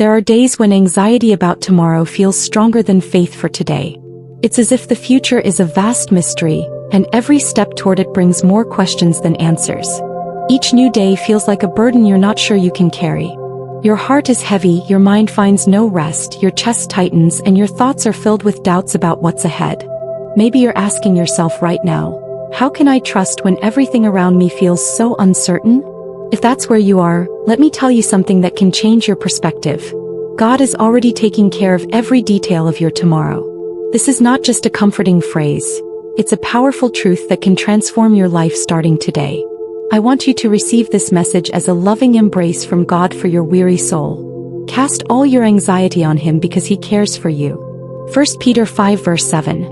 There are days when anxiety about tomorrow feels stronger than faith for today. It's as if the future is a vast mystery, and every step toward it brings more questions than answers. Each new day feels like a burden you're not sure you can carry. Your heart is heavy, your mind finds no rest, your chest tightens, and your thoughts are filled with doubts about what's ahead. Maybe you're asking yourself right now, how can I trust when everything around me feels so uncertain? If that's where you are, let me tell you something that can change your perspective. God is already taking care of every detail of your tomorrow. This is not just a comforting phrase. It's a powerful truth that can transform your life starting today. I want you to receive this message as a loving embrace from God for your weary soul. Cast all your anxiety on Him because He cares for you. 1 Peter 5 verse 7.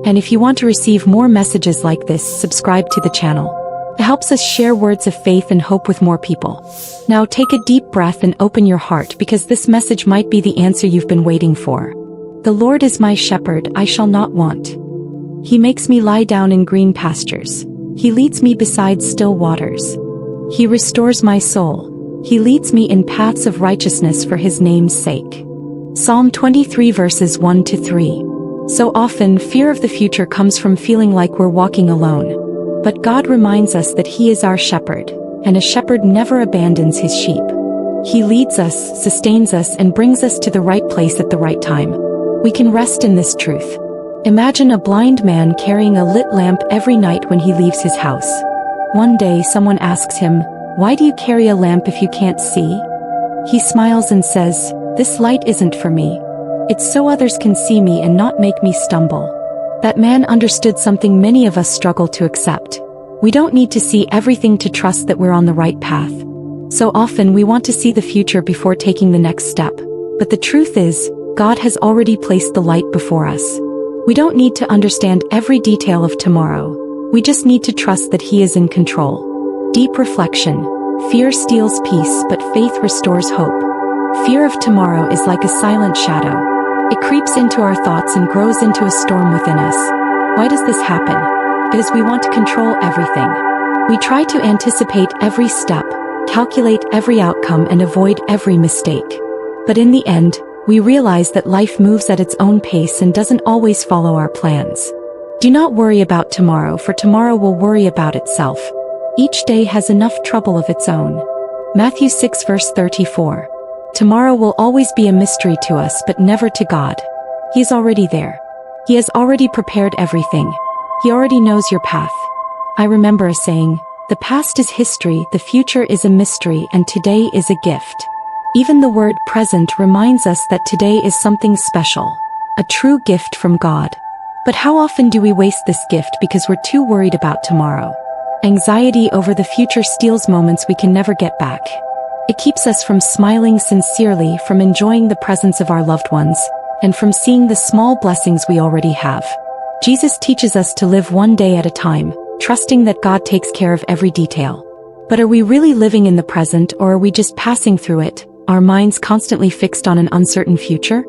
And if you want to receive more messages like this, subscribe to the channel. It helps us share words of faith and hope with more people. Now take a deep breath and open your heart because this message might be the answer you've been waiting for. The Lord is my shepherd, I shall not want. He makes me lie down in green pastures. He leads me beside still waters. He restores my soul. He leads me in paths of righteousness for His name's sake. Psalm 23 verses 1 to 3. So often, fear of the future comes from feeling like we're walking alone. But God reminds us that He is our shepherd, and a shepherd never abandons his sheep. He leads us, sustains us, and brings us to the right place at the right time. We can rest in this truth. Imagine a blind man carrying a lit lamp every night when he leaves his house. One day someone asks him, "Why do you carry a lamp if you can't see?" He smiles and says, "This light isn't for me. It's so others can see me and not make me stumble." That man understood something many of us struggle to accept. We don't need to see everything to trust that we're on the right path. So often we want to see the future before taking the next step. But the truth is, God has already placed the light before us. We don't need to understand every detail of tomorrow. We just need to trust that He is in control. Deep reflection. Fear steals peace, but faith restores hope. Fear of tomorrow is like a silent shadow. It creeps into our thoughts and grows into a storm within us. Why does this happen? Because we want to control everything. We try to anticipate every step, calculate every outcome, and avoid every mistake. But in the end, we realize that life moves at its own pace and doesn't always follow our plans. Do not worry about tomorrow, for tomorrow will worry about itself. Each day has enough trouble of its own. Matthew 6 verse 34. Tomorrow will always be a mystery to us, but never to God. He is already there. He has already prepared everything. He already knows your path. I remember a saying, "The past is history, the future is a mystery, and today is a gift." Even the word present reminds us that today is something special, a true gift from God. But how often do we waste this gift because we're too worried about tomorrow? Anxiety over the future steals moments we can never get back. It keeps us from smiling sincerely, from enjoying the presence of our loved ones, and from seeing the small blessings we already have. Jesus teaches us to live one day at a time, trusting that God takes care of every detail. But are we really living in the present, or are we just passing through it, our minds constantly fixed on an uncertain future?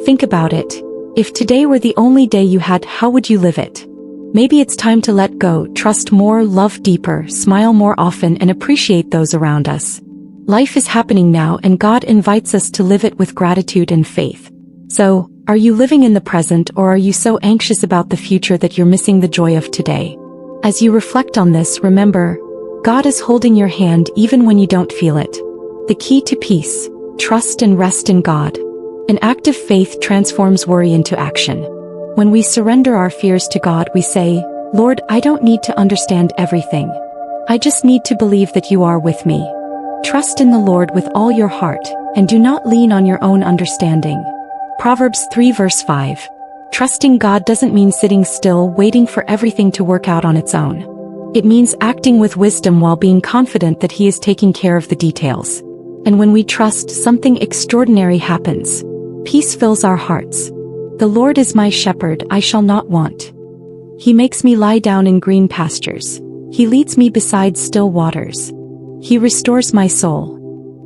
Think about it. If today were the only day you had, how would you live it? Maybe it's time to let go, trust more, love deeper, smile more often, and appreciate those around us. Life is happening now, and God invites us to live it with gratitude and faith. So, are you living in the present, or are you so anxious about the future that you're missing the joy of today? As you reflect on this, remember, God is holding your hand even when you don't feel it. The key to peace: trust and rest in God. An act of faith transforms worry into action. When we surrender our fears to God, we say, "Lord, I don't need to understand everything. I just need to believe that you are with me." Trust in the Lord with all your heart, and do not lean on your own understanding. Proverbs 3 verse 5. Trusting God doesn't mean sitting still, waiting for everything to work out on its own. It means acting with wisdom while being confident that He is taking care of the details. And when we trust, something extraordinary happens. Peace fills our hearts. The Lord is my shepherd, I shall not want. He makes me lie down in green pastures. He leads me beside still waters. He restores my soul.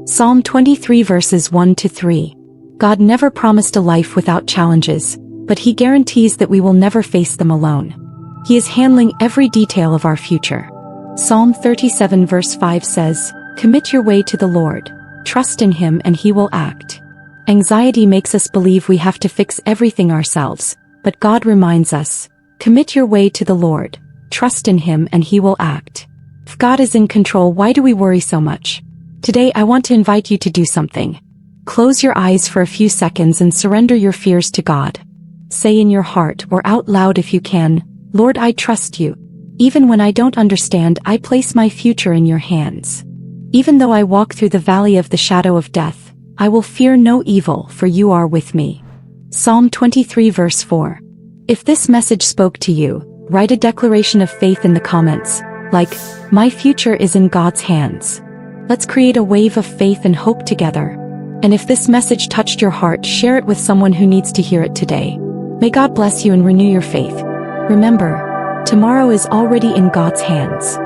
Psalm 23 verses 1 to 3. God never promised a life without challenges, but He guarantees that we will never face them alone. He is handling every detail of our future. Psalm 37 verse 5 says, "Commit your way to the Lord. Trust in Him and He will act." Anxiety makes us believe we have to fix everything ourselves, but God reminds us, commit your way to the Lord, trust in Him and He will act. If God is in control, why do we worry so much? Today I want to invite you to do something. Close your eyes for a few seconds and surrender your fears to God. Say in your heart or out loud if you can, Lord, I trust you. Even when I don't understand, I place my future in your hands. Even though I walk through the valley of the shadow of death, I will fear no evil, for you are with me. Psalm 23 verse 4. If this message spoke to you, write a declaration of faith in the comments, like, my future is in God's hands. Let's create a wave of faith and hope together. And if this message touched your heart, share it with someone who needs to hear it today. May God bless you and renew your faith. Remember, tomorrow is already in God's hands.